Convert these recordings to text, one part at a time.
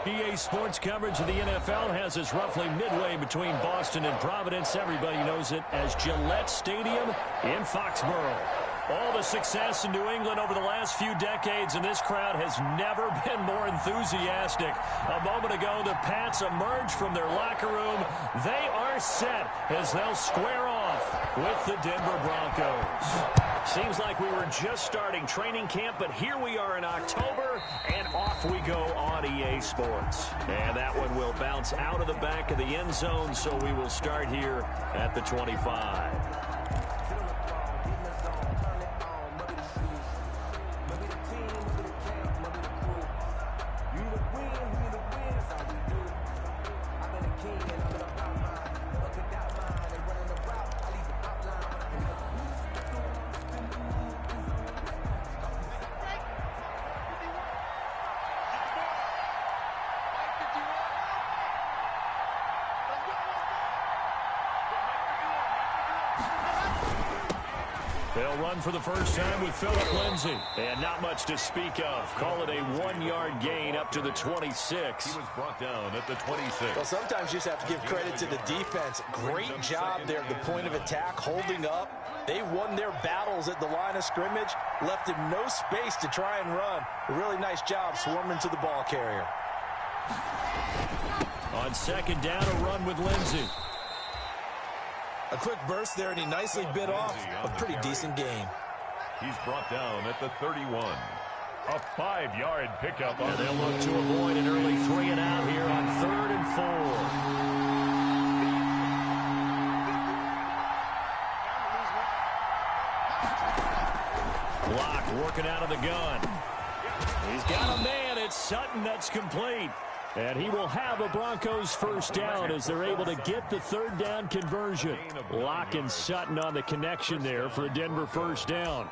EA Sports coverage of the NFL has us roughly midway between Boston and Providence. Everybody knows it as Gillette Stadium in Foxborough. All the success in New England over the last few decades, and this crowd has never been more enthusiastic. A moment ago, the Pats emerged from their locker room. They are set as they'll square off with the Denver Broncos. Seems like we were just starting training camp, but here we are in October, and off we go on EA Sports. And that one will bounce out of the back of the end zone, so we will start here at the 25. They'll run for the first time with Phillip Lindsay. And not much to speak of. Call it a 1-yard gain up to the 26. He was brought down at the 26. Well, sometimes you just have to give credit to the defense. Great job there at the point of attack, holding up. They won their battles at the line of scrimmage, left him no space to try and run. A really nice job swarming to the ball carrier. On second down, a run with Lindsay. A quick burst there, and he nicely bit off a pretty decent game. He's brought down at the 31. A 5-yard pickup. And they'll look to avoid an early 3-and-out here on 3rd and 4. Block working out of the gun. He's got a man. It's Sutton that's complete. And he will have a Broncos first down as they're able to get the third down conversion. Locke and Sutton on the connection there for a Denver first down.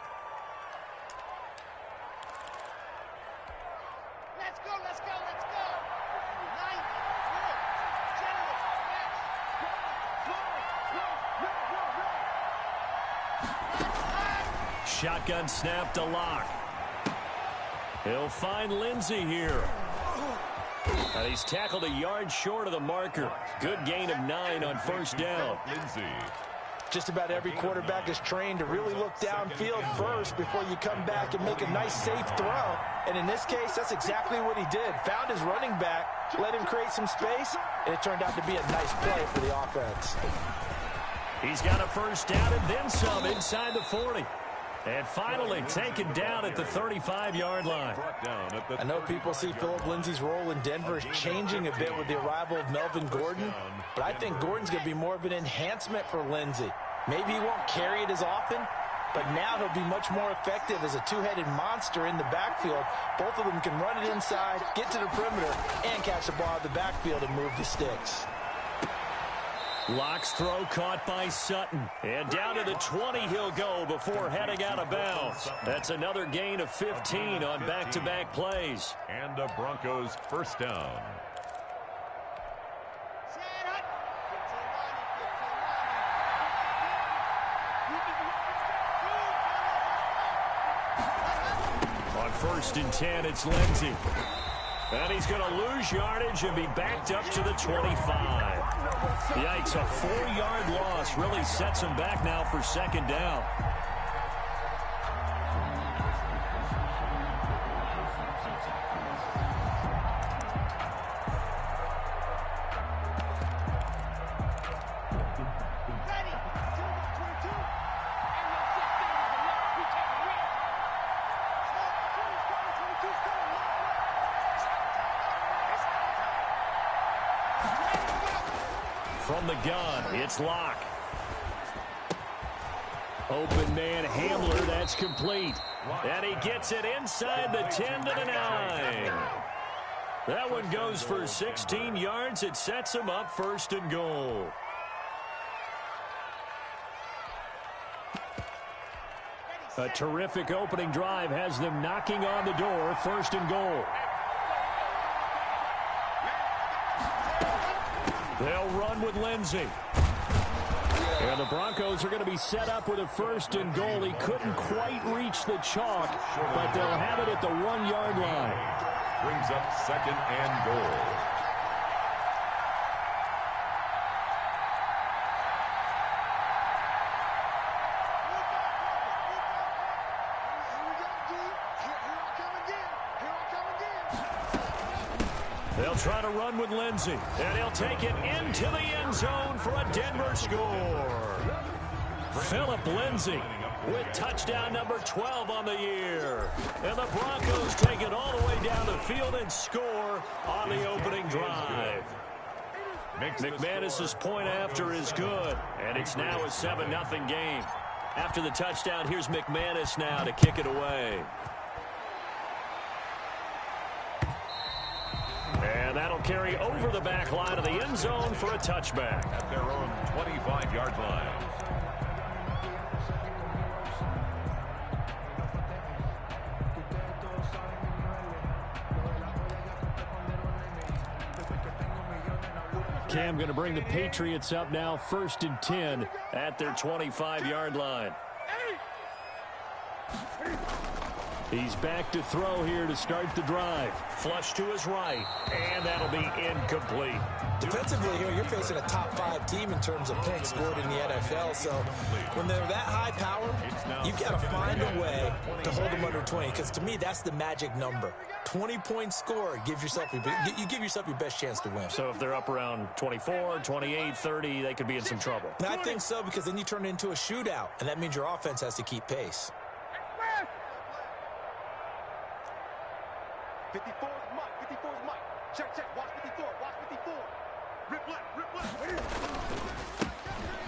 Let's go, let's go, let's go. Shotgun snap to Locke. He'll find Lindsay here. And he's tackled a yard short of the marker. Good gain of 9 on first down. Just about every quarterback is trained to really look downfield first before you come back and make a nice, safe throw. And in this case, that's exactly what he did. Found his running back, let him create some space, and it turned out to be a nice play for the offense. He's got a first down and then some inside the 40. And finally taken down at the 35-yard line. I know people see Phillip Lindsay's role in Denver is changing a bit with the arrival of Melvin Gordon, but I think Gordon's going to be more of an enhancement for Lindsay. Maybe he won't carry it as often, but now he'll be much more effective as a two-headed monster in the backfield. Both of them can run it inside, get to the perimeter, and catch the ball out of the backfield and move the sticks. Locke's throw caught by Sutton. And down to the 20 he'll go before heading out of bounds. That's another gain of 15 on back-to-back plays. And a Broncos first down. On 1st and 10, it's Lindsay. And he's going to lose yardage and be backed up to the 25. Yikes, a 4-yard loss really sets him back now for second down. From the gun, it's Locke. Open man Hamler, that's complete. And he gets it inside the 10 to the 9. That one goes for 16 yards. It sets him up 1st and goal. A terrific opening drive has them knocking on the door, 1st and goal. They'll run with Lindsay. And the Broncos are going to be set up with a 1st and goal. He couldn't quite reach the chalk, but they'll have it at the 1-yard line. brings up 2nd and goal. They'll try to run with Lindsey, and he'll take it into the end zone for a Denver score. Philip Lindsey with touchdown number 12 on the year. And the Broncos take it all the way down the field and score on the opening drive. McManus's point after is good, and it's now a 7-0 game. After the touchdown, here's McManus now to kick it away. And that'll carry over the back line of the end zone for a touchback. At their own 25-yard line. Cam going to bring the Patriots up now, 1st and 10 at their 25-yard line. He's back to throw here to start the drive. Flush to his right, and that'll be incomplete. Defensively here, you're facing a top 5 team in terms of points scored in the NFL. So when they're that high power, you've got to find a way to hold them under 20. Because to me, that's the magic number. 20 points scored, you give yourself your best chance to win. So if they're up around 24, 28, 30, they could be in some trouble. And I think so, because then you turn it into a shootout, and that means your offense has to keep pace. 54 is Mike. 54 is Mike. Check. Watch 54. Watch 54. Rip left.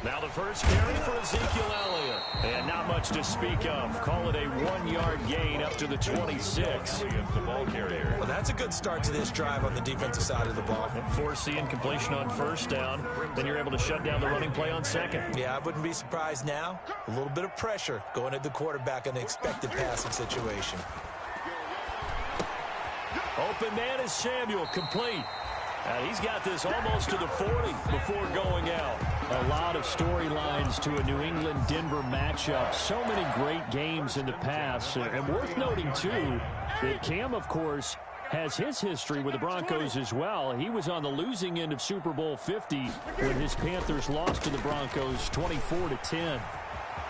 Now the first carry for Ezekiel Elliott. And not much to speak of. Call it a 1-yard gain up to the 26. The ball carrier. Well, that's a good start to this drive on the defensive side of the ball. Force the incompletion on 1st down. Then you're able to shut down the running play on 2nd. Yeah, I wouldn't be surprised now. A little bit of pressure going at the quarterback in the expected passing situation. Open man is Samuel, complete. He's got this almost to the 40 before going out. A lot of storylines to a New England-Denver matchup. So many great games in the past. And worth noting, too, that Cam, of course, has his history with the Broncos as well. He was on the losing end of Super Bowl 50 when his Panthers lost to the Broncos 24-10.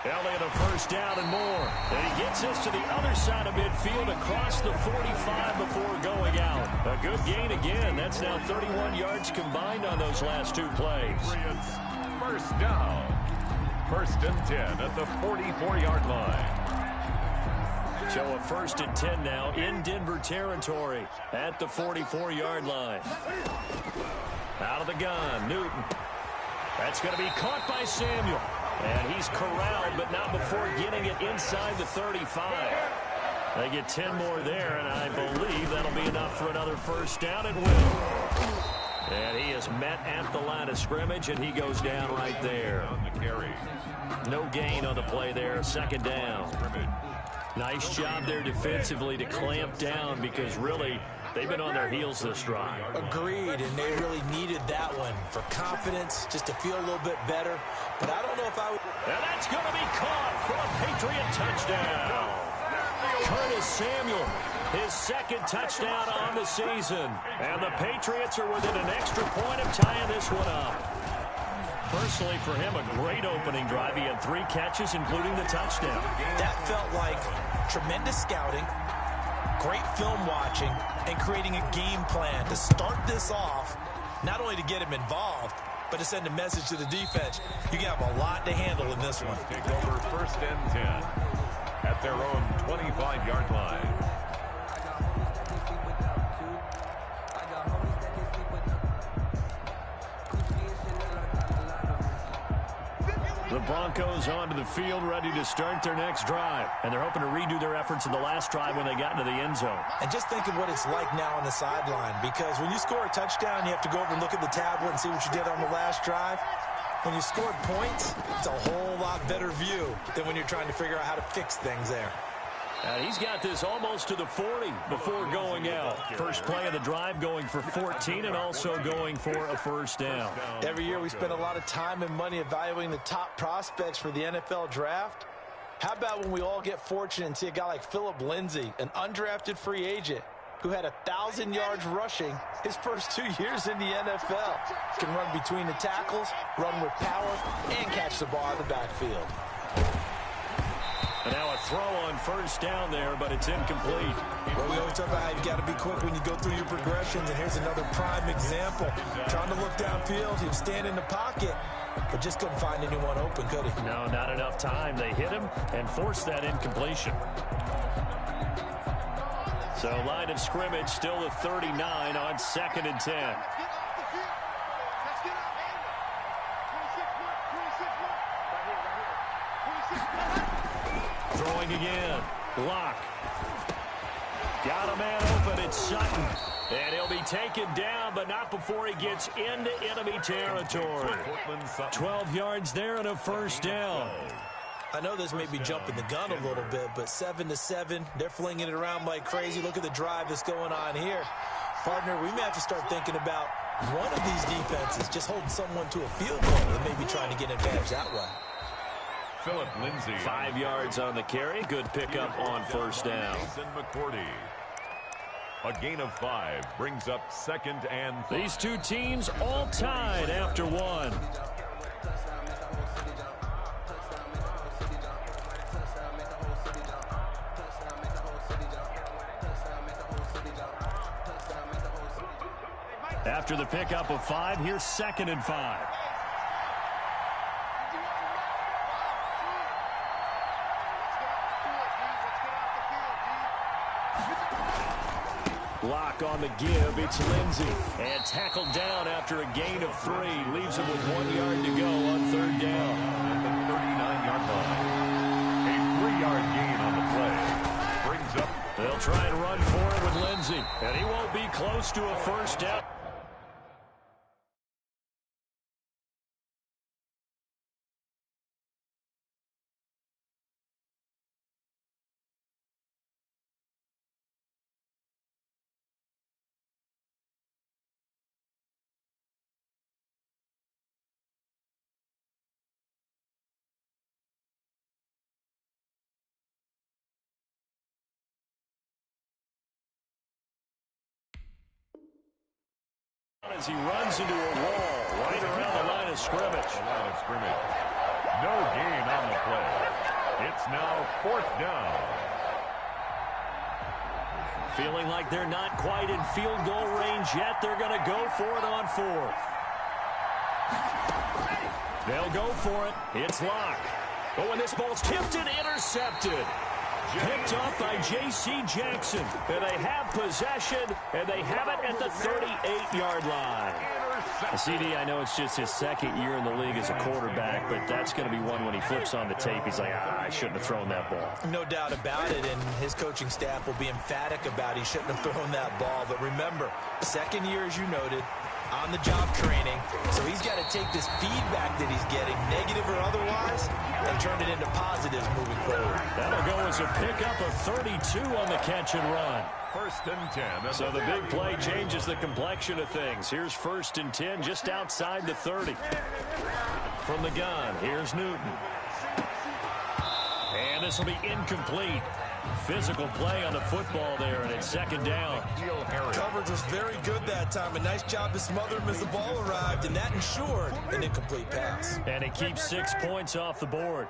Elliott a 1st down and more. And he gets us to the other side of midfield across the 45 before going out. A good gain again. That's now 31 yards combined on those last 2 plays. 1st down. 1st and 10 at the 44-yard line. So a 1st and 10 now in Denver territory at the 44-yard line. Out of the gun, Newton. That's going to be caught by Samuel. And he's corralled, but not before getting it inside the 35. They get 10 more there, and I believe that'll be enough for another 1st down. It will. And he is met at the line of scrimmage, and he goes down right there. No gain on the play there, 2nd down. Nice job there defensively to clamp down, because really they've been on their heels this drive. Agreed, and they really needed that one for confidence, just to feel a little bit better. But I don't know if I would. And that's going to be caught for a Patriot touchdown. Curtis Samuel, his 2nd touchdown on the season. And the Patriots are within an extra point of tying this one up. Personally, for him, a great opening drive. He had 3 catches, including the touchdown. That felt like tremendous scouting, great film watching, and creating a game plan to start this off, not only to get him involved, but to send a message to the defense. You can have a lot to handle in this one. Take over 1st and 10 at their own 25-yard line. The Broncos onto the field, ready to start their next drive. And they're hoping to redo their efforts in the last drive when they got into the end zone. And just think of what it's like now on the sideline, because when you score a touchdown, you have to go over and look at the tablet and see what you did on the last drive. When you scored points, it's a whole lot better view than when you're trying to figure out how to fix things there. He's got this almost to the 40 before going out. First play of the drive, going for 14 and also going for a 1st down. Every year we spend a lot of time and money evaluating the top prospects for the NFL draft. How about when we all get fortunate and see a guy like Philip Lindsey, an undrafted free agent, who had 1,000 yards rushing his first 2 years in the NFL. Can run between the tackles, run with power, and catch the ball in the backfield. And now a throw on first down there, but it's incomplete. Well, we always talk about how you got to be quick when you go through your progressions, and here's another prime example. Trying to look downfield, he was standing in the pocket, but just couldn't find anyone open, could he? No, not enough time. They hit him and forced that incompletion. So line of scrimmage still the 39 on 2nd and 10. Throwing again. Lock. Got a man open. It's Sutton. And he'll be taken down, but not before he gets into enemy territory. 12 yards there and a first down. I know this may be jumping the gun a little bit, but 7-7, they're flinging it around like crazy. Look at the drive that's going on here. Partner, we may have to start thinking about one of these defenses just holding someone to a field goal and maybe trying to get an advantage that way. Philip Lindsay. 5 yards on the carry. Good pickup on first down. A gain of 5 brings up 2nd and 5. These two teams all tied after one. After the pickup of 5, here's 2nd and 5. Lock on the give. It's Lindsay. And tackled down after a gain of 3. Leaves him with 1 yard to go on 3rd down. At the 39-yard line. A 3-yard gain on the play. Brings up. They'll try and run for it with Lindsay. And he won't be close to a first down. As he runs into a wall right around the line of scrimmage. No gain on the play. It's now 4th down. Feeling like they're not quite in field goal range yet. They're going to go for it on 4th. They'll go for it. It's Lock. Oh, and this ball's tipped and intercepted. Picked up by J.C. Jackson. And they have possession, and they have it at the 38-yard line. CD, I know it's just his 2nd year in the league as a quarterback, but that's going to be one when he flips on the tape. He's like, I shouldn't have thrown that ball. No doubt about it, and his coaching staff will be emphatic about he shouldn't have thrown that ball. But remember, 2nd year, as you noted, on-the-job training. So he's got to take this feedback that he's getting, negative or otherwise, and turn it into positives moving forward. That'll go as a pickup of 32 on the catch and run. 1st and 10. So the big play changes the complexion of things. Here's 1st and 10 just outside the 30. From the gun, here's Newton. And this will be incomplete. Physical play on the football there, and it's 2nd down. Coverage was very good that time. A nice job to smother him as the ball arrived, and that ensured an incomplete pass. And it keeps 6 points off the board.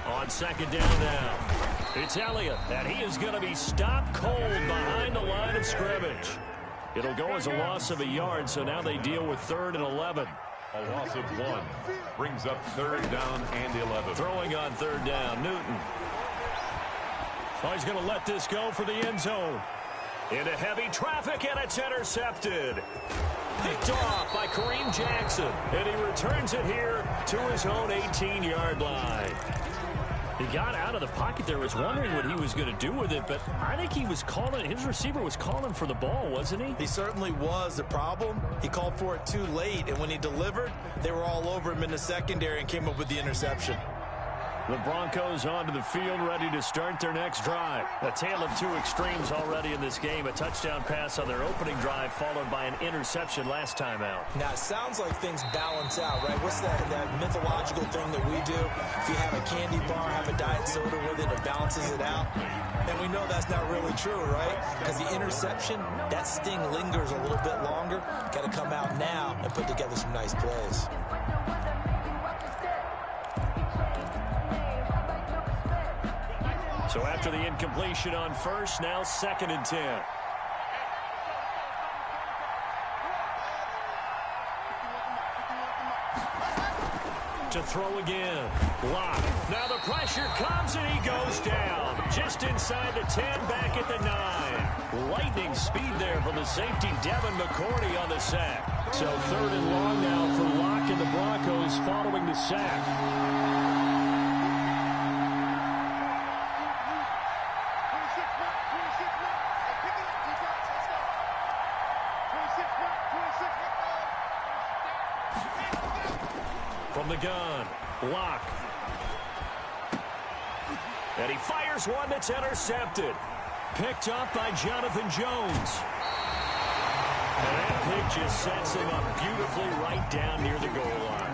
On 2nd down now, it's Elliott, and he is going to be stopped cold behind the line of scrimmage. It'll go as a loss of a yard, so now they deal with 3rd and 11. A loss of 1 brings up 3rd down and 11. Throwing on 3rd down, Newton. Oh, he's going to let this go for the end zone. Into heavy traffic, and it's intercepted. Picked off by Kareem Jackson, and he returns it here to his own 18-yard line. He got out of the pocket there, was wondering what he was going to do with it, but I think he was calling, his receiver was calling for the ball, wasn't he? He certainly was. The problem, he called for it too late, and when he delivered, they were all over him in the secondary and came up with the interception. The Broncos onto the field, ready to start their next drive. A tale of two extremes already in this game. A touchdown pass on their opening drive, followed by an interception last time out. Now, it sounds like things balance out, right? What's that mythological thing that we do? If you have a candy bar, have a diet soda with it, it balances it out. And we know that's not really true, right? Because the interception, that sting lingers a little bit longer. Got to come out now and put together some nice plays. So after the incompletion on first, now 2nd and 10. To throw again. Lock. Now the pressure comes and he goes down. Just inside the 10, back at the 9. Lightning speed there from the safety Devin McCourty on the sack. So 3rd and long now for Lock and the Broncos following the sack. From the gun, Lock. And he fires one that's intercepted. Picked up by Jonathan Jones. And that pick just sets him up beautifully right down near the goal line.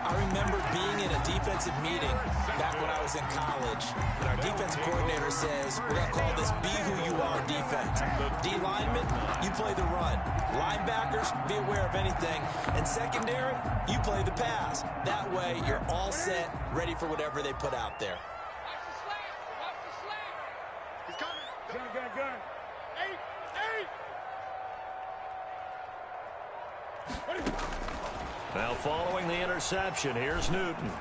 I remember being in a defensive meeting back when I was in college, and our defensive coordinator says, we're going to call this be who you are defense. D linemen, you play the run. Linebackers, be aware of anything. And secondary, you play the pass. That way, you're all set, ready for whatever they put out there. Watch the slant. He's coming. Gun. 8. Now following the interception, here's Newton.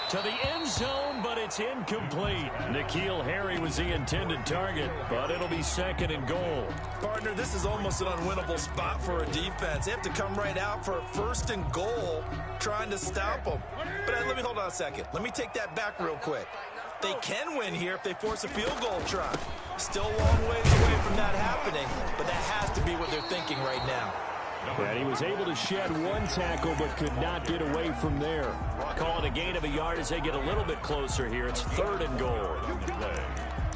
To the end zone, but it's incomplete. N'Keal Harry was the intended target, but it'll be 2nd and goal. Partner, this is almost an unwinnable spot for a defense. They have to come right out for a 1st and goal, trying to stop them. But let me hold on a second. Let me take that back real quick. They can win here if they force a field goal try. Still a long ways away from that happening, but that has to be what they're thinking right now. And he was able to shed one tackle, but could not get away from there. Call it a gain of a yard as they get a little bit closer here. It's 3rd and goal.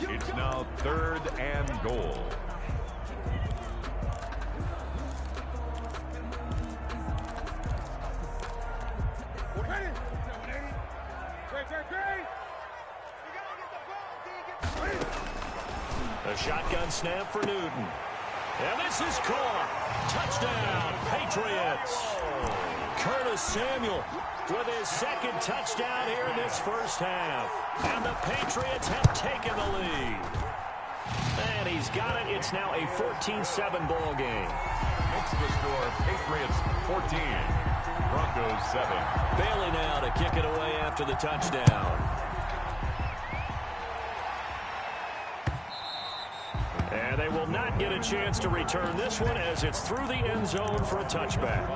It's now 3rd and goal. A shotgun snap for Newton. And this is caught. Touchdown, Patriots. Curtis Samuel with his 2nd touchdown here in this first half. And the Patriots have taken the lead. And he's got it. It's now a 14-7 ball game. Makes the score Patriots 14, Broncos 7. Bailey now to kick it away after the touchdown. And they will not get a chance to return this one as it's through the end zone for a touchback.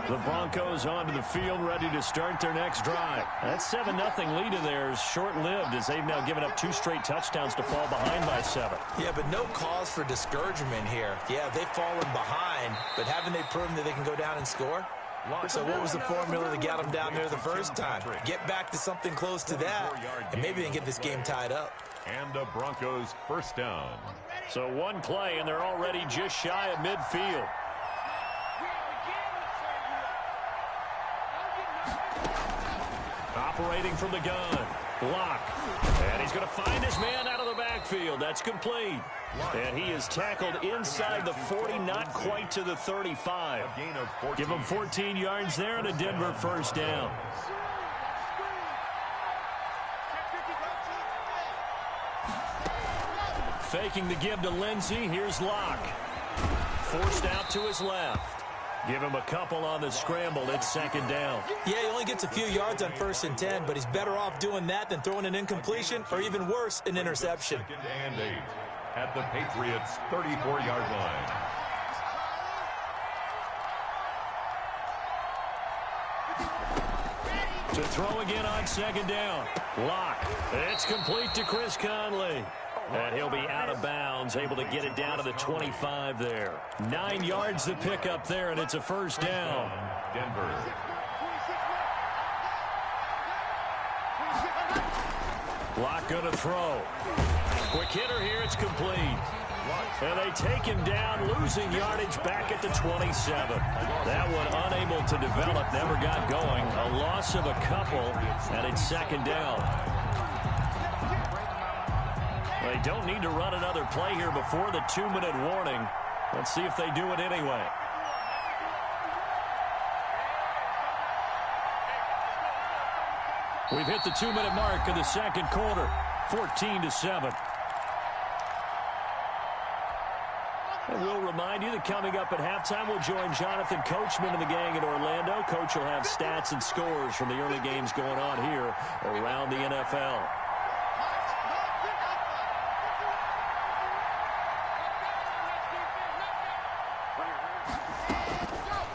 The Broncos onto the field, ready to start their next drive. That 7-0 lead of theirs short-lived as they've now given up 2 straight touchdowns to fall behind by 7. Yeah, but no cause for discouragement here. Yeah, they've fallen behind, but haven't they proven that they can go down and score? So what was the formula that got them down there the first time? Get back to something close to that, and maybe they can get this game tied up. And the Broncos 1st down. So one play, and they're already just shy of midfield. Operating from the gun. Lock. And he's going to find his man out of the backfield. That's complete. And he is tackled inside the 40, not quite to the 35. Give him 14 yards there and a Denver 1st down. Faking the give to Lindsey. Here's Lock. Forced out to his left. Give him a couple on the scramble. It's 2nd down. Yeah, he only gets a few yards on 1st and 10, but he's better off doing that than throwing an incompletion or even worse, an interception. 2nd and 8 at the Patriots' 34-yard line. To To throw again on second down. Lock. It's complete to Chris Conley. And he'll be out of bounds, able to get it down to the 25 there. 9 yards to pick up there, and it's a first down. Denver. Lock going to throw. Quick hitter here. It's complete. And they take him down, losing yardage back at the 27. That one unable to develop, never got going. A loss of a couple, and it's second down. They don't need to run another play here before the 2-minute warning. Let's see if they do it anyway. We've hit the 2-minute mark of the second quarter, 14-7. And we'll remind you that coming up at halftime, we'll join Jonathan Coachman and the gang in Orlando. Coach will have stats and scores from the early games going on here around the NFL.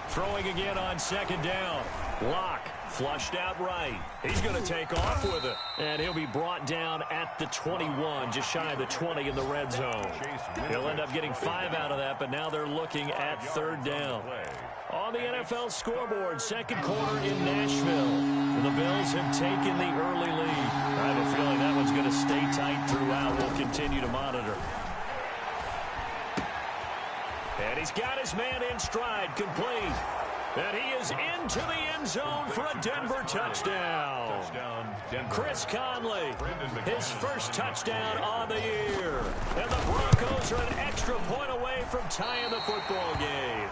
Throwing again on second down. Lock. Flushed out right. He's going to take off with it. And he'll be brought down at the 21, just shy of the 20 in the red zone. He'll end up getting 5 out of that, but now they're looking at third down. On the NFL scoreboard, second quarter in Nashville. The Bills have taken the early lead. I have a feeling that one's going to stay tight throughout. We'll continue to monitor. And he's got his man in stride, complete. And he is into the end zone for a Denver touchdown. Chris Conley, his first touchdown on the year. And the Broncos are an extra point away from tying the football game.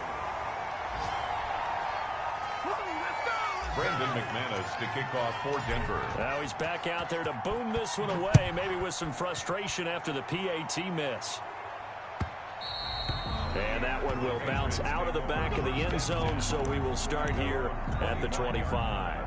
Brandon McManus to kick off for Denver. Now he's back out there to boom this one away, maybe with some frustration after the PAT miss. And that one will bounce out of the back of the end zone, so we will start here at the 25.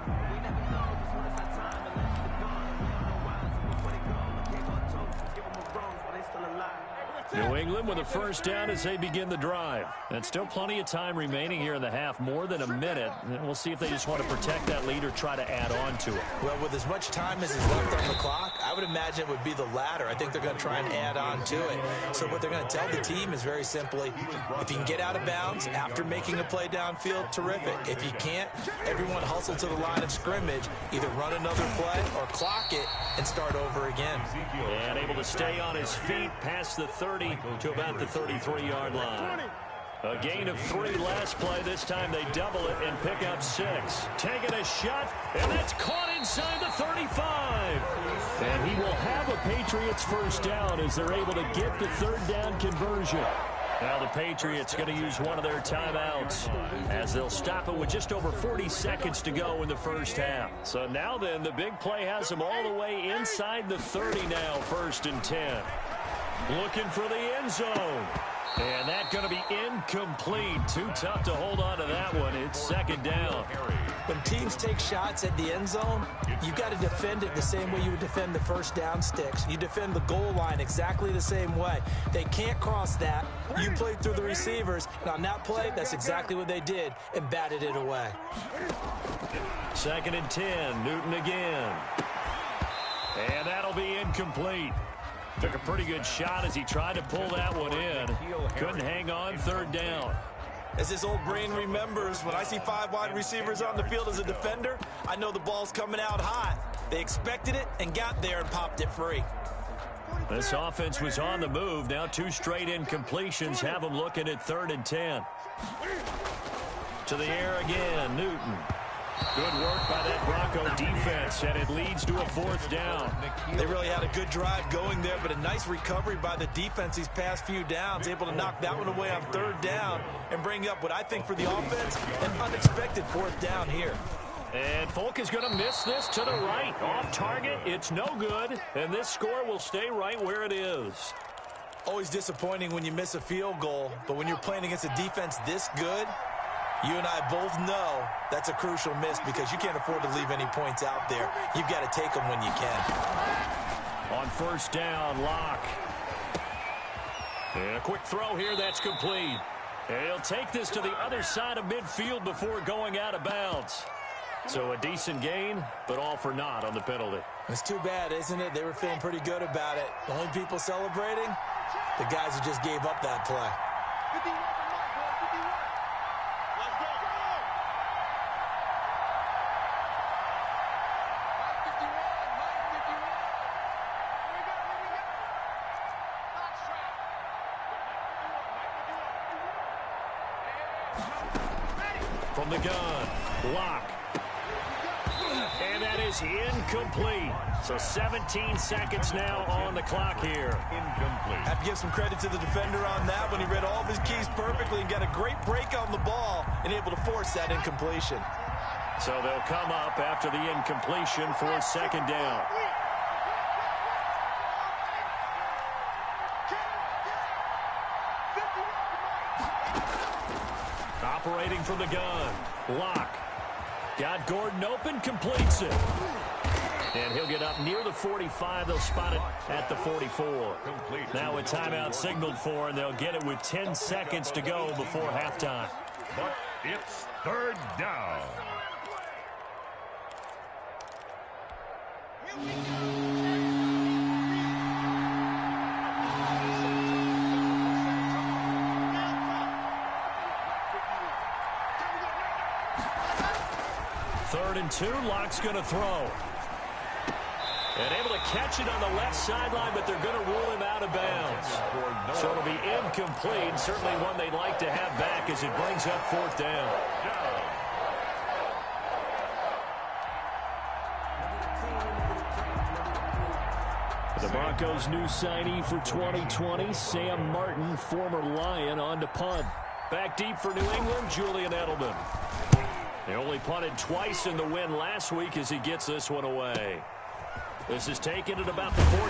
New England with a first down as they begin the drive. And still plenty of time remaining here in the half, more than a minute. And we'll see if they just want to protect that lead or try to add on to it. Well, with as much time as is left on the clock, I would imagine it would be the latter. I think they're going to try and add on to it. So what they're going to tell the team is very simply, if you can get out of bounds after making a play downfield, terrific. If you can't, everyone hustle to the line of scrimmage, either run another play or clock it and start over again. And able to stay on his feet past the 30 to about the 33-yard line. A gain of 3 last play. This time they double it and pick up 6. Taking a shot, and that's caught inside the 35. And he will have a Patriots first down as they're able to get the third down conversion. Now the Patriots going to use one of their timeouts as they'll stop it with just over 40 seconds to go in the first half. So now then, the big play has them all the way inside the 30 now, 1st and 10. Looking for the end zone. And that's going to be incomplete. Too tough to hold on to that one. It's second down. When teams take shots at the end zone, you've got to defend it the same way you would defend the first down sticks. You defend the goal line exactly the same way. They can't cross that. You played through the receivers. And on that play, that's exactly what they did and batted it away. 2nd and 10. Newton again. And that'll be incomplete. Took a pretty good shot as he tried to pull that one in. Couldn't hang on, third down. As his old brain remembers, when I see 5 wide receivers on the field as a defender, I know the ball's coming out hot. They expected it and got there and popped it free. This offense was on the move. Now 2 straight incompletions have them looking at 3rd and 10. To the air again, Newton. Good work by that Bronco defense, and it leads to a 4th down. They really had a good drive going there, but a nice recovery by the defense these past few downs, able to knock that one away on 3rd down and bring up what I think for the offense, an unexpected 4th down here. And Folk is going to miss this to the right. Off target, it's no good, and this score will stay right where it is. Always disappointing when you miss a field goal, but when you're playing against a defense this good, you and I both know that's a crucial miss because you can't afford to leave any points out there. You've got to take them when you can. On 1st down, Lock. And a quick throw here, that's complete. And he'll take this to the other side of midfield before going out of bounds. So a decent gain, but all for naught on the penalty. It's too bad, isn't it? They were feeling pretty good about it. The only people celebrating, the guys who just gave up that play. 51 to Mike, boys, 51. Let's go. Mike 51, Mike 51. Here we go, here we go. Hot shot. Mike 51, Mike 51. Ready. From the gun, Lock. And that is incomplete. So 17 seconds now on the clock here. Incomplete. Have to give some credit to the defender on that when he read all of his keys perfectly and got a great break on the ball and able to force that incompletion. So they'll come up after the incompletion for second down. Operating from the gun, Lock. Got Gordon open, completes it. And he'll get up near the 45. They'll spot it at the 44. Now a timeout signaled for, and they'll get it with 10 seconds to go before halftime. But it's third down. Third and 2, Lock's going to throw. And able to catch it on the left sideline, but they're going to rule him out of bounds. So it'll be incomplete. Certainly one they'd like to have back as it brings up fourth down. The Broncos' new signee for 2020, Sam Martin, former Lion, on to punt. Back deep for New England, Julian Edelman. They only punted twice in the win last week as he gets this one away. This is taken at about the 14.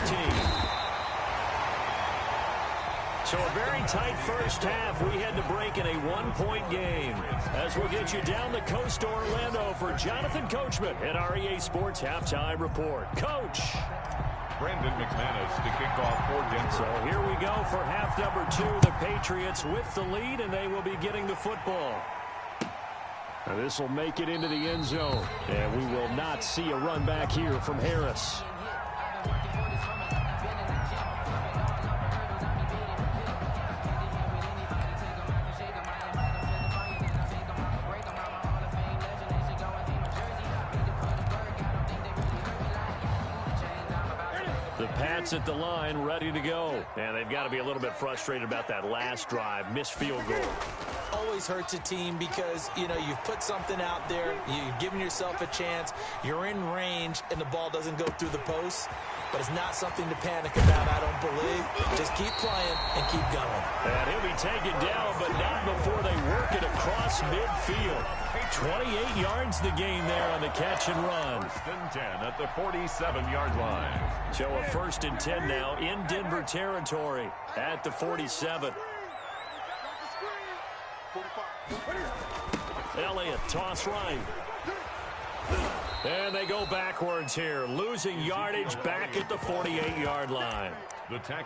So a very tight first half. We had to break in a one-point game. As we'll get you down the coast to Orlando for Jonathan Coachman at our EA Sports Halftime Report. Coach. Brandon McManus to kick off for Denver. So here we go for half number 2. The Patriots with the lead, and they will be getting the football. Now this will make it into the end zone, and we will not see a run back here from Harris. The Pats at the line, ready to go. And they've got to be a little bit frustrated about that last drive, missed field goal. Always hurts a team because, you know, you've put something out there, you've given yourself a chance, you're in range, and the ball doesn't go through the post. But it's not something to panic about, I don't believe. Just keep playing and keep going. And he'll be taken down, but not before they work it across midfield. 28 yards the gain there on the catch and run. First and 10 at the 47-yard line. So a first and 10 now in Denver territory at the 47. Elliott, toss right. And they go backwards here, losing yardage back at the 48-yard line.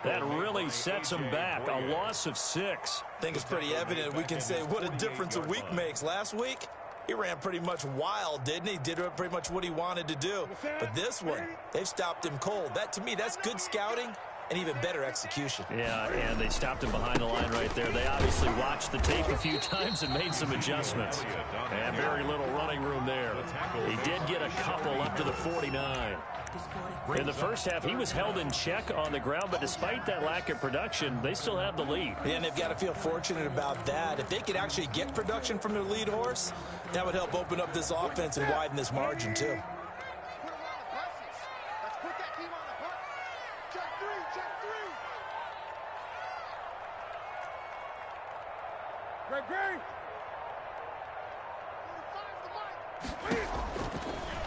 That really sets them back, a loss of 6. I think it's pretty evident. We can say what a difference a week makes. Last week, he ran pretty much wild, didn't he? Did pretty much what he wanted to do. But this one, they've stopped him cold. That, to me, that's good scouting and even better execution. Yeah, and they stopped him behind the line right there. They obviously watched the tape a few times and made some adjustments. And very little running room there. He did get a couple up to the 49. In the first half, he was held in check on the ground, but despite that lack of production, they still have the lead. Yeah, and they've got to feel fortunate about that. If they could actually get production from their lead horse, that would help open up this offense and widen this margin, too.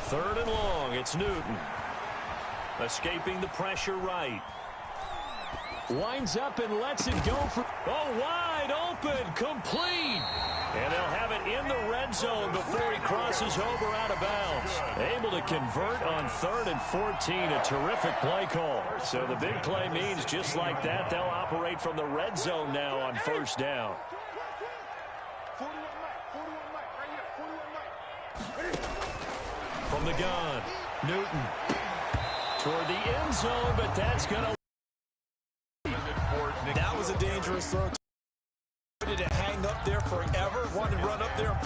Third and long, it's Newton. Escaping the pressure right. Winds up and lets it go for... Oh, wide open, complete. And they'll have it in the red zone before he crosses over out of bounds. Able to convert on 3rd and 14, a terrific play call. So the big play means just like that, they'll operate from the red zone now on first down. 41 Mike, right here, 41 Mike. from the gun. Newton toward the end zone, but that's going to... That was a dangerous throw. Did it hang up there forever? Wanted to run up there.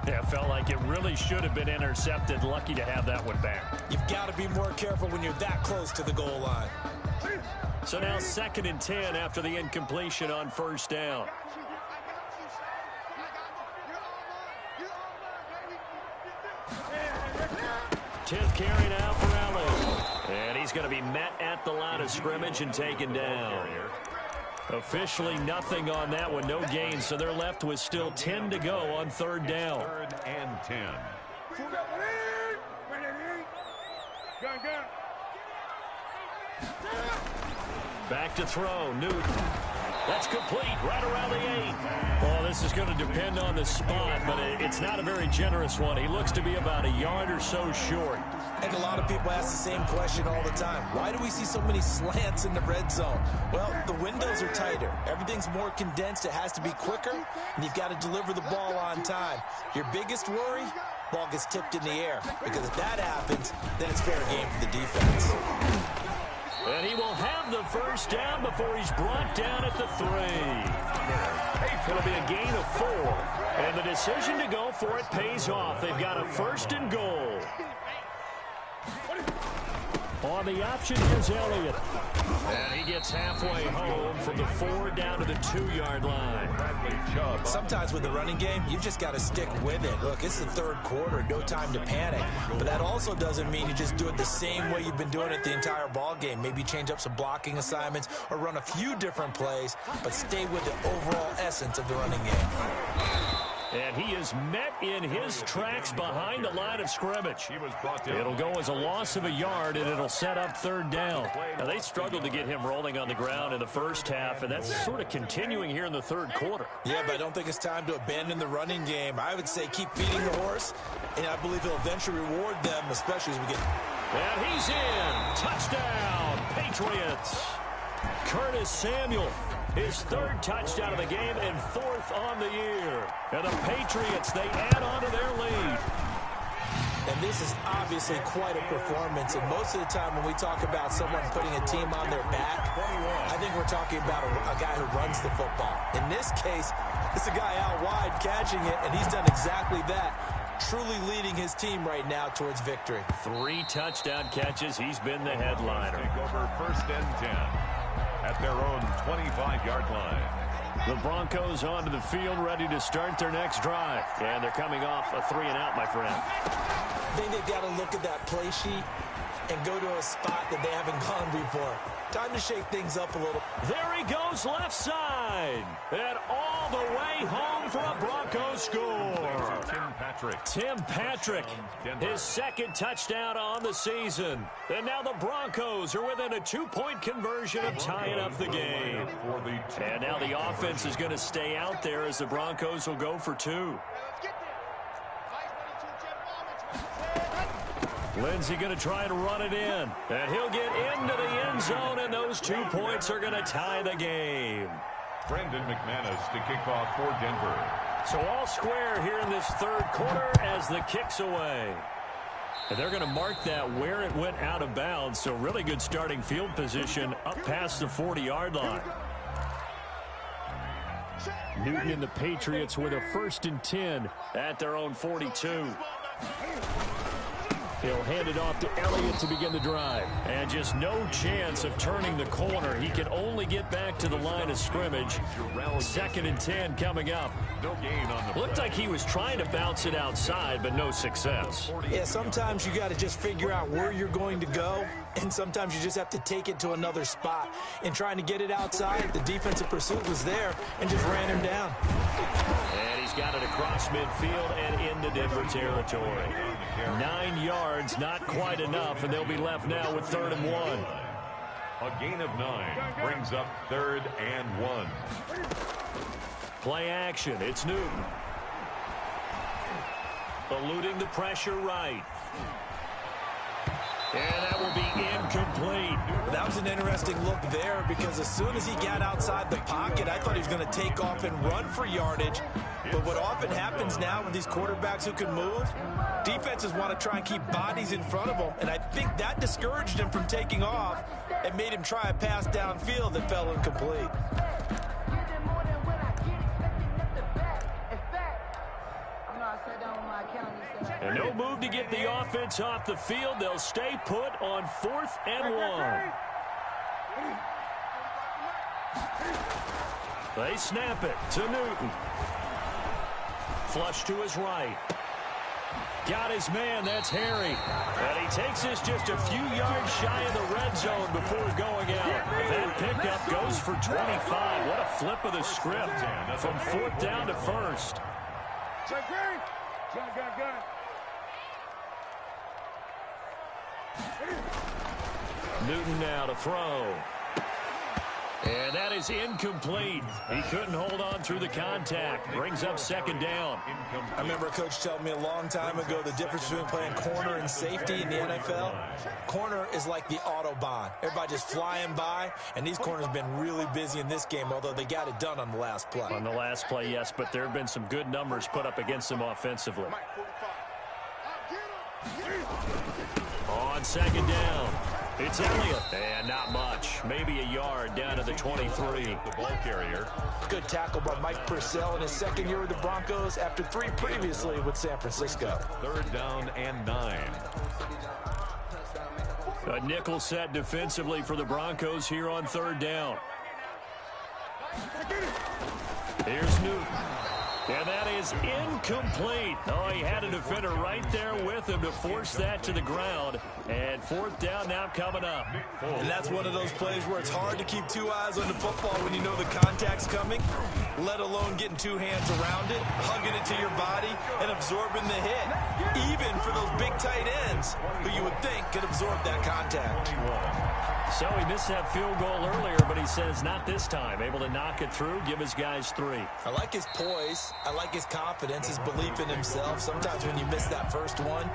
Yeah, felt like it really should have been intercepted. Lucky to have that one back. You've got to be more careful when you're that close to the goal line. So now 2nd and 10 after the incompletion on first down. Tenth carry now for Elliott. And he's going to be met at the line of scrimmage and taken down. Officially nothing on that one, no gain, so they're left with still 10 to go on 3rd down. 3rd and 10. Back to throw, Newton. That's complete, right around the 8. Well, this is going to depend on the spot, but it's not a very generous one. He looks to be about a yard or so short. I think a lot of people ask the same question all the time. Why do we see so many slants in the red zone? Well, the windows are tighter. Everything's more condensed. It has to be quicker, and you've got to deliver the ball on time. Your biggest worry? Ball gets tipped in the air, because if that happens, then it's fair game for the defense. And he will have the first down before he's brought down at the 3. It'll be a gain of 4. And the decision to go for it pays off. They've got a 1st and goal. On the option, here's Elliott. And he gets halfway home from the 4 down to the 2-yard line. Sometimes with the running game, you've just got to stick with it. Look, it's the 3rd quarter, no time to panic. But that also doesn't mean you just do it the same way you've been doing it the entire ball game. Maybe change up some blocking assignments or run a few different plays, but stay with the overall essence of the running game. And he is met in his tracks behind the line of scrimmage. It'll go as a loss of a yard, and it'll set up 3rd down. Now, they struggled to get him rolling on the ground in the first half, and that's sort of continuing here in the 3rd quarter. Yeah, but I don't think it's time to abandon the running game. I would say keep feeding the horse, and I believe he'll eventually reward them, especially as we get... And he's in. Touchdown, Patriots. Curtis Samuel. His 3rd touchdown of the game and 4th on the year. And the Patriots, they add on to their lead. And this is obviously quite a performance. And most of the time when we talk about someone putting a team on their back, I think we're talking about a guy who runs the football. In this case, it's a guy out wide catching it, and he's done exactly that. Truly leading his team right now towards victory. 3 touchdown catches. He's been the headliner. Take over 1st and 10. At their own 25-yard line. The Broncos onto the field, ready to start their next drive. And they're coming off a 3-and-out, my friend. I think they've got to look at that play sheet and go to a spot that they haven't gone before. Time to shake things up a little. There he goes, left side. And all the way home for a Broncos score. Tim Patrick, his 2nd touchdown on the season. And now the Broncos are within a 2-point conversion of tying up the game. And now the offense is going to stay out there as the Broncos will go for 2. Lindsey going to try and run it in. And he'll get into the end zone, and those 2 points are going to tie the game. Brendan McManus to kick off for Denver. So all square here in this 3rd quarter as the kick's away. And they're going to mark that where it went out of bounds. So really good starting field position up past the 40-yard line. Newton and the Patriots with a 1st and 10 at their own 42. He'll hand it off to Elliott to begin the drive. And just no chance of turning the corner. He can only get back to the line of scrimmage. 2nd and 10 coming up. Looked like he was trying to bounce it outside, but no success. Yeah, sometimes you got to just figure out where you're going to go, and sometimes you just have to take it to another spot. In trying to get it outside, the defensive pursuit was there and just ran him down. And he's got it across midfield and into Denver territory. 9 yards, not quite enough, and they'll be left now with 3rd and 1. A gain of 9 brings up 3rd and 1. Play action. It's Newton. Eluding the pressure right. And that will be incomplete. That was an interesting look there because as soon as he got outside the pocket, I thought he was going to take off and run for yardage. But what often happens now with these quarterbacks who can move, defenses want to try and keep bodies in front of them, and I think that discouraged him from taking off and made him try a pass downfield that fell incomplete. And no move to get the offense off the field. They'll stay put on 4th and 1. They snap it to Newton. Flush to his right. Got his man, that's Harry. And he takes this just a few yards shy of the red zone before going out. That pickup goes for 25. What a flip of the script from 4th down to 1st. Newton now to throw. And that is incomplete. He couldn't hold on through the contact. Brings up 2nd down. I remember a coach telling me a long time ago the difference between playing corner and safety in the NFL. Corner is like the Autobahn. Everybody just flying by, and these corners have been really busy in this game, although they got it done on the last play. On the last play, yes, but there have been some good numbers put up against them offensively. On 2nd down, it's Elliott. And not much. Maybe a yard down to the 23. The ball carrier. Good tackle by Mike Purcell in his 2nd year with the Broncos after 3 previously with San Francisco. 3rd down and 9. A nickel set defensively for the Broncos here on 3rd down. Here's Newton. And that is incomplete. Oh, he had a defender right there with him to force that to the ground. And 4th down now coming up. And that's one of those plays where it's hard to keep 2 eyes on the football when you know the contact's coming, let alone getting 2 hands around it, hugging it to your body, and absorbing the hit. Even for those big tight ends who you would think could absorb that contact. So he missed that field goal earlier, but he says not this time. Able to knock it through, give his guys 3. I like his poise. I like his confidence, his belief in himself. Sometimes when you miss that first one,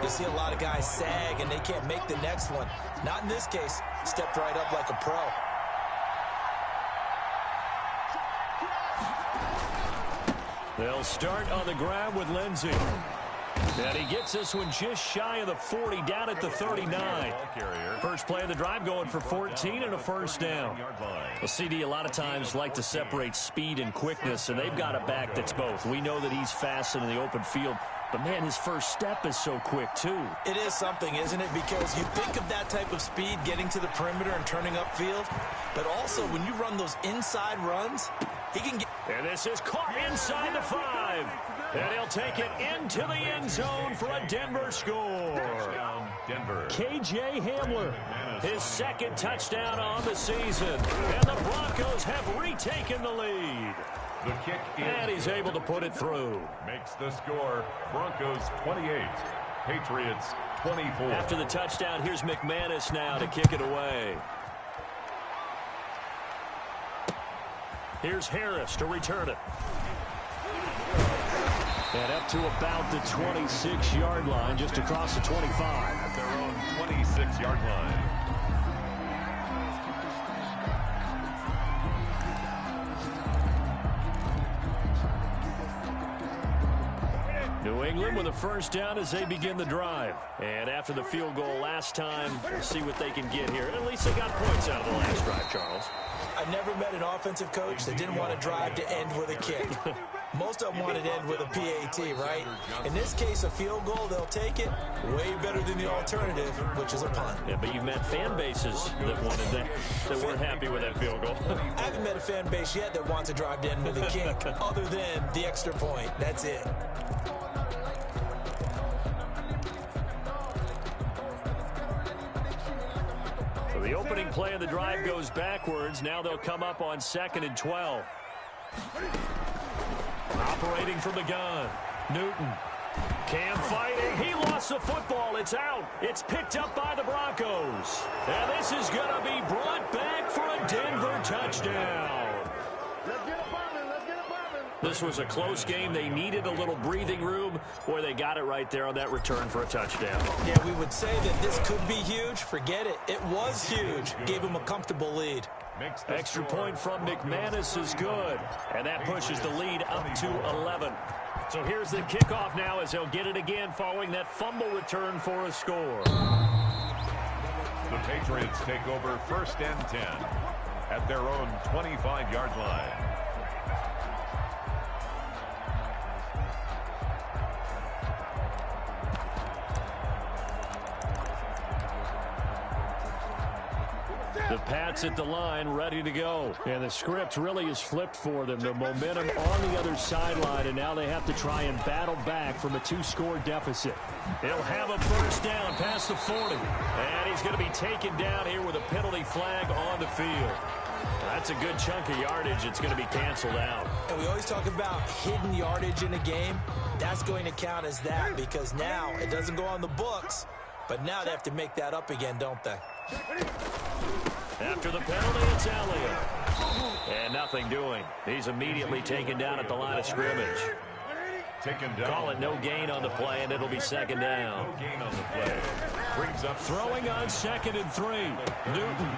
you see a lot of guys sag and they can't make the next one. Not in this case. Stepped right up like a pro. They'll start on the ground with Lindsey. And he gets this one just shy of the 40, down at the 39. First play of the drive going for 14 and a 1st down. Well, CD a lot of times like to separate speed and quickness, and they've got a back that's both. We know that he's fast in the open field, but, man, his first step is so quick, too. It is something, isn't it? Because you think of that type of speed getting to the perimeter and turning upfield, but also when you run those inside runs, he can get... And this is caught inside the 5. And he'll take it into the end zone for a Denver score. K.J. Hamler, his 2nd touchdown on the season. And the Broncos have retaken the lead. The kick in. And he's able to put it through. Makes the score Broncos 28, Patriots 24. After the touchdown, here's McManus now to kick it away. Here's Harris to return it. And up to about the 26-yard line, just across the 25. At their own 26-yard line. New England with a 1st down as they begin the drive. And after the field goal last time, we'll see what they can get here. At least they got points out of the last drive, Charles. I never met an offensive coach that didn't want to drive to end with a kick. Most of them wanted to end with a PAT, right? In this case, a field goal, they'll take it. Way better than the alternative, which is a punt. Yeah, but you've met fan bases that wanted that weren't happy with that field goal. I haven't met a fan base yet that wants to drive to end with a kick, other than the extra point. That's it. So the opening play of the drive goes backwards. Now they'll come up on 2nd and 12. Operating from the gun, Newton. Cam fighting. He lost the football. It's out. It's picked up by the Broncos. And this is going to be brought back for a Denver touchdown. This was a close game. They needed a little breathing room. Boy, they got it right there on that return for a touchdown. Yeah, we would say that this could be huge. Forget it. It was huge. Gave them a comfortable lead. Extra point from McManus is good. And that pushes the lead up to 11. So here's the kickoff now as they'll get it again following that fumble return for a score. The Patriots take over 1st and 10 at their own 25-yard line. The Pats at the line, ready to go. And the script really is flipped for them. The momentum on the other sideline, and now they have to try and battle back from a 2-score deficit. He'll have a first down past the 40. And he's going to be taken down here with a penalty flag on the field. That's a good chunk of yardage. It's going to be canceled out. And we always talk about hidden yardage in a game. That's going to count as that because now it doesn't go on the books, but now they have to make that up again, don't they? After the penalty, it's Elliott. And nothing doing. He's immediately taken down at the line of scrimmage. Taken down. Call it no gain on the play, and it'll be second down. No gain on the play. Brings up throwing on 2nd and 3. Newton.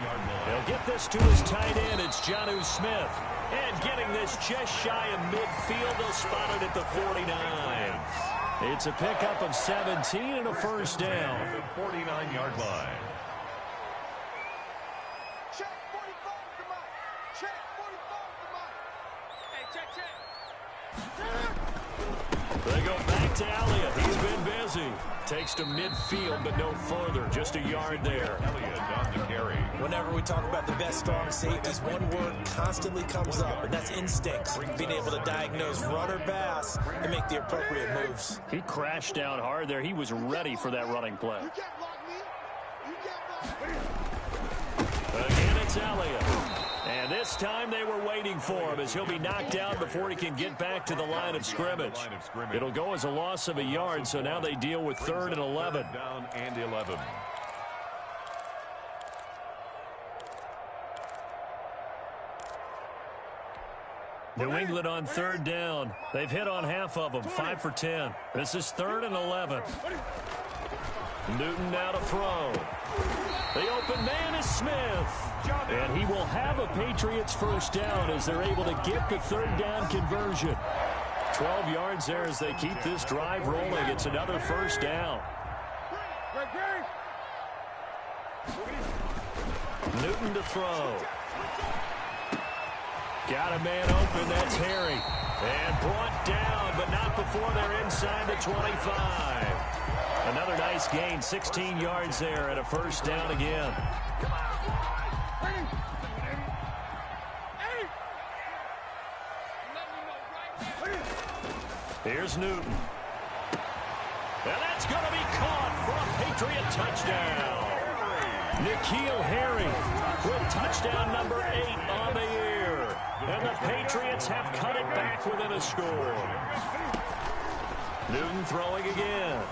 He'll get this to his tight end. It's Jonnu Smith. And getting this just shy of midfield. They'll spot it at the 49. It's a pickup of 17 and a first down. The 49-yard line. Check 45 to Mike. Check 45 to Mike. Hey, check. They go back to Elliott. He's been busy. Takes to midfield, but no further. Just a yard there. Elliott on the carry. Whenever we talk about the best strong safeties, one word constantly comes up, and that's instincts. Being able to diagnose run or pass and make the appropriate moves. He crashed down hard there. He was ready for that running play. You can't block me. You can't block me. Again, it's Elliott. And this time they were waiting for him as he'll be knocked down before he can get back to the line of scrimmage. It'll go as a loss of a yard, so now they deal with 3rd and 11. Down and 11. New England on 3rd down. They've hit on half of them, 5 for 10. This is 3rd and 11. Newton now to throw. The open man is Smith. And he will have a Patriots first down as they're able to get the 3rd down conversion. 12 yards there as they keep this drive rolling. It's another first down. Newton to throw. Got a man open. That's Harry. And brought down, but not before they're inside the 25. Another nice gain, 16 yards there and a first down again. Here's Newton. And that's going to be caught for a Patriot touchdown. N'Keal Harry with touchdown number 8 on the year. And the Patriots have cut it back within a score. Newton throwing again.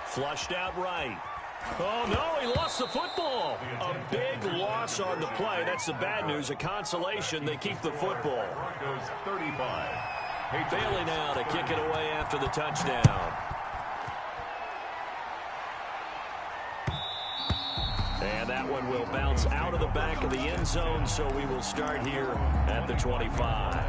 Flushed out right. Oh, no, he lost the football. A big loss on the play. That's the bad news. A consolation, they keep the football. Broncos 35. Bailey now to kick it away after the touchdown. And that one will bounce out of the back of the end zone, so we will start here at the 25.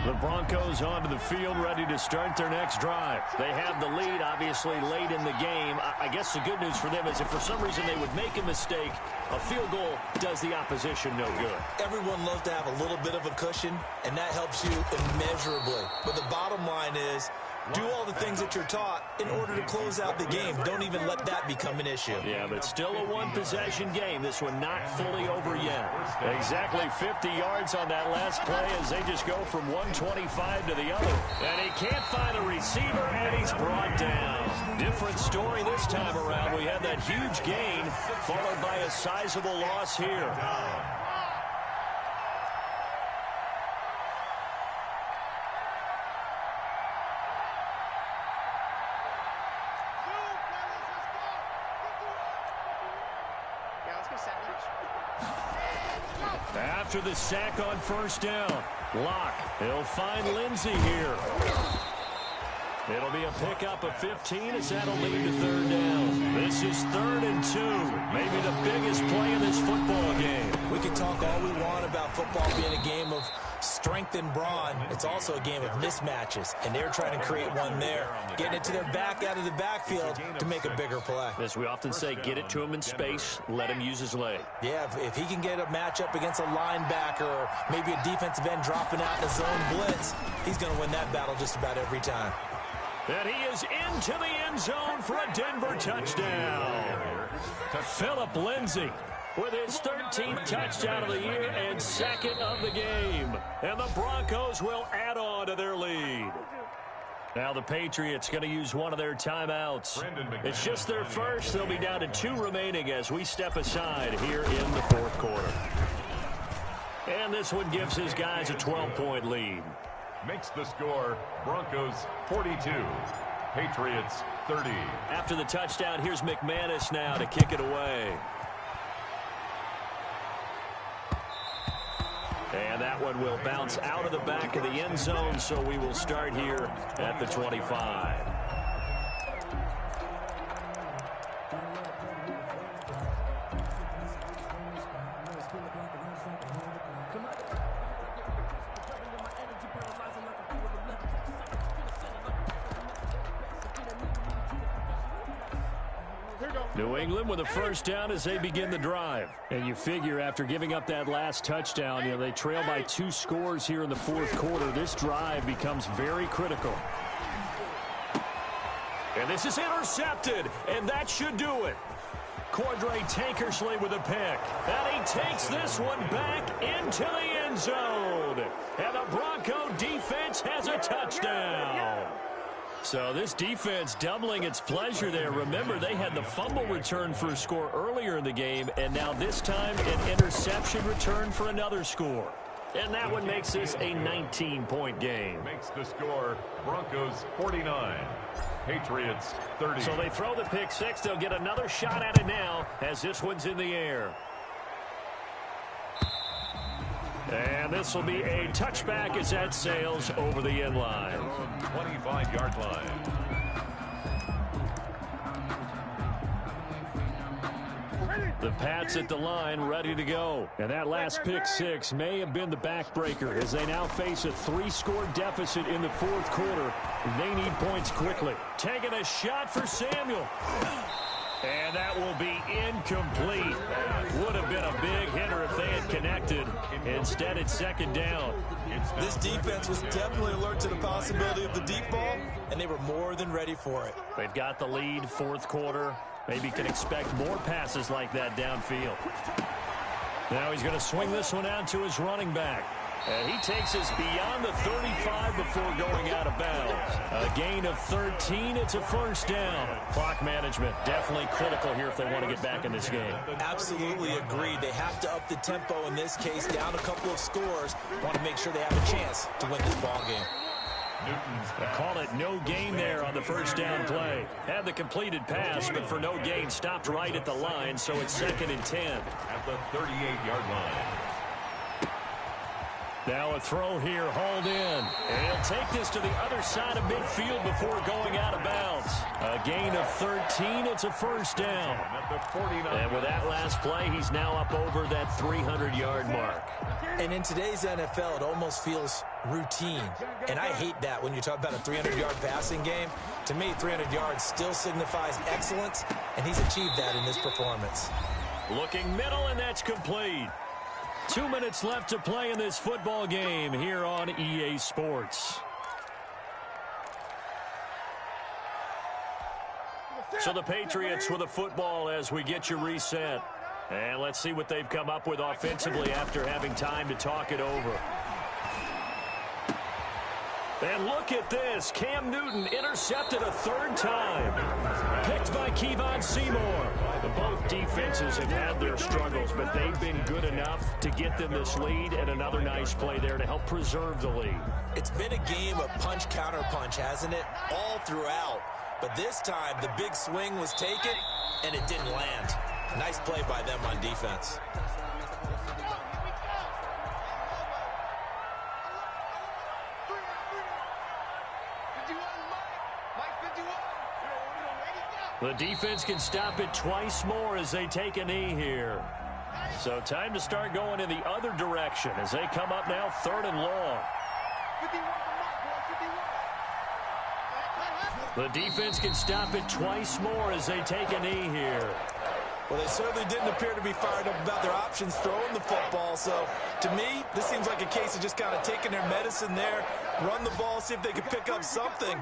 The Broncos onto the field, ready to start their next drive. They have the lead, obviously, late in the game. I guess the good news for them is if for some reason they would make a mistake, a field goal does the opposition no good. Everyone loves to have a little bit of a cushion, and that helps you immeasurably. But the bottom line is, do all the things that you're taught in order to close out the game. Don't even let that become an issue. Yeah, but still a one-possession game. This one not fully over yet. Exactly 50 yards on that last play as they just go from 125 to the other. And he can't find a receiver, and he's brought down. Different story this time around. We had that huge gain followed by a sizable loss here. After the sack on first down, Locke, he'll find Lindsey here. It'll be a pickup of 15 as that'll lead to third down. This is 3rd and 2. Maybe the biggest play in this football game. We can talk all we want about football being a game of strength and brawn. It's also a game of mismatches, and they're trying to create one there, getting it to their back out of the backfield to make a bigger play. As we often say, get it to him in space, let him use his leg. Yeah, if he can get a matchup against a linebacker or maybe a defensive end dropping out in a zone blitz, he's going to win that battle just about every time. And he is into the end zone for a Denver touchdown. Philip Lindsay with his 13th touchdown of the year and 2nd of the game. And the Broncos will add on to their lead. Now the Patriots going to use one of their timeouts. It's just their first. They'll be down to 2 remaining as we step aside here in the 4th quarter. And this one gives his guys a 12-point lead. Makes the score Broncos 42, Patriots 30. After the touchdown, here's McManus now to kick it away. And that one will bounce out of the back of the end zone, so we will start here at the 25. New England with a first down as they begin the drive. And you figure after giving up that last touchdown, they trail by 2 scores here in the 4th quarter. This drive becomes very critical. And this is intercepted, and that should do it. Cordray Tankersley with a pick. And he takes this one back into the end zone. And the Bronco defense has a touchdown. So this defense doubling its pleasure there. Remember, they had the fumble return for a score earlier in the game, and now this time an interception return for another score. And that one makes this a 19-point game. Makes the score Broncos 49, Patriots 30. So they throw the pick six. They'll get another shot at it now as this one's in the air. And this will be a touchback as that sails over the end line. 25-yard line. The Pats at the line ready to go. And that last pick six may have been the backbreaker as they now face a 3-score deficit in the 4th quarter. They need points quickly. Taking a shot for Samuel. And that will be incomplete. Would have been a big hitter if they had connected. Instead, it's 2nd down. This defense was definitely alert to the possibility of the deep ball, and they were more than ready for it. They've got the lead, 4th quarter. Maybe can expect more passes like that downfield. Now he's going to swing this one out to his running back. And he takes us beyond the 35 before going out of bounds. A gain of 13. It's a 1st down. Clock management definitely critical here if they want to get back in this game. Absolutely agreed. They have to up the tempo in this case, down a couple of scores. Want to make sure they have a chance to win this ball game. They call it no gain there on the 1st down play. Had the completed pass, but for no gain, stopped right at the line, so it's 2nd and 10. At the 38-yard line. Now a throw here, hauled in. And he'll take this to the other side of midfield before going out of bounds. A gain of 13. It's a 1st down. At the 49. And with that last play, he's now up over that 300-yard mark. And in today's NFL, it almost feels routine. And I hate that when you talk about a 300-yard passing game. To me, 300 yards still signifies excellence, and he's achieved that in this performance. Looking middle, and that's complete. 2 minutes left to play in this football game here on EA Sports. So the Patriots with a football as we get you reset. And let's see what they've come up with offensively after having time to talk it over. And look at this. Cam Newton intercepted a 3rd time. Picked by Kevon Seymour. Both defenses have had their struggles, but they've been good enough to get them this lead, and another nice play there to help preserve the lead. It's been a game of punch-counter-punch, hasn't it? All throughout. But this time, the big swing was taken, and it didn't land. Nice play by them on defense. The defense can stop it twice more as they take a knee here. So time to start going in the other direction as they come up now 3rd and long. The defense can stop it twice more as they take a knee here. Well, they certainly didn't appear to be fired up about their options throwing the football. So, to me, this seems like a case of just kind of taking their medicine there, run the ball, see if they could pick up something.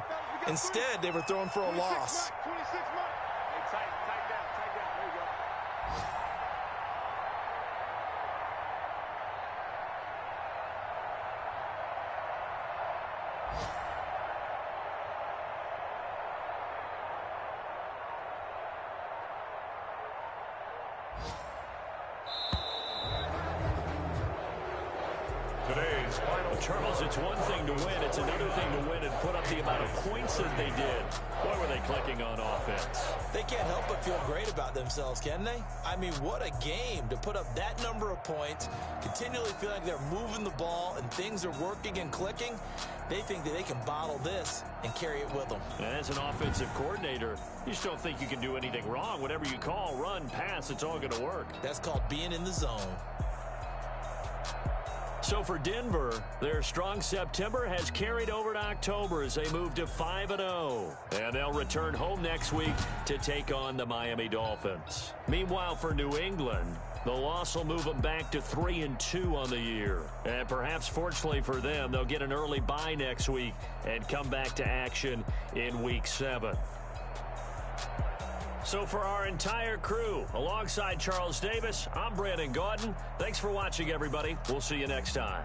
Instead, they were throwing for a loss. Charles, it's one thing to win. It's another thing to win and put up the amount of points that they did. Boy, were they clicking on offense. They can't help but feel great about themselves, can they? I mean, what a game to put up that number of points, continually feeling like they're moving the ball and things are working and clicking. They think that they can bottle this and carry it with them. And as an offensive coordinator, you just don't think you can do anything wrong. Whatever you call, run, pass, it's all going to work. That's called being in the zone. So for Denver, their strong September has carried over to October as they move to 5-0. And they'll return home next week to take on the Miami Dolphins. Meanwhile, for New England, the loss will move them back to 3-2 on the year. And perhaps fortunately for them, they'll get an early bye next week and come back to action in Week 7. So for our entire crew, alongside Charles Davis, I'm Brandon Gaudin. Thanks for watching, everybody. We'll see you next time.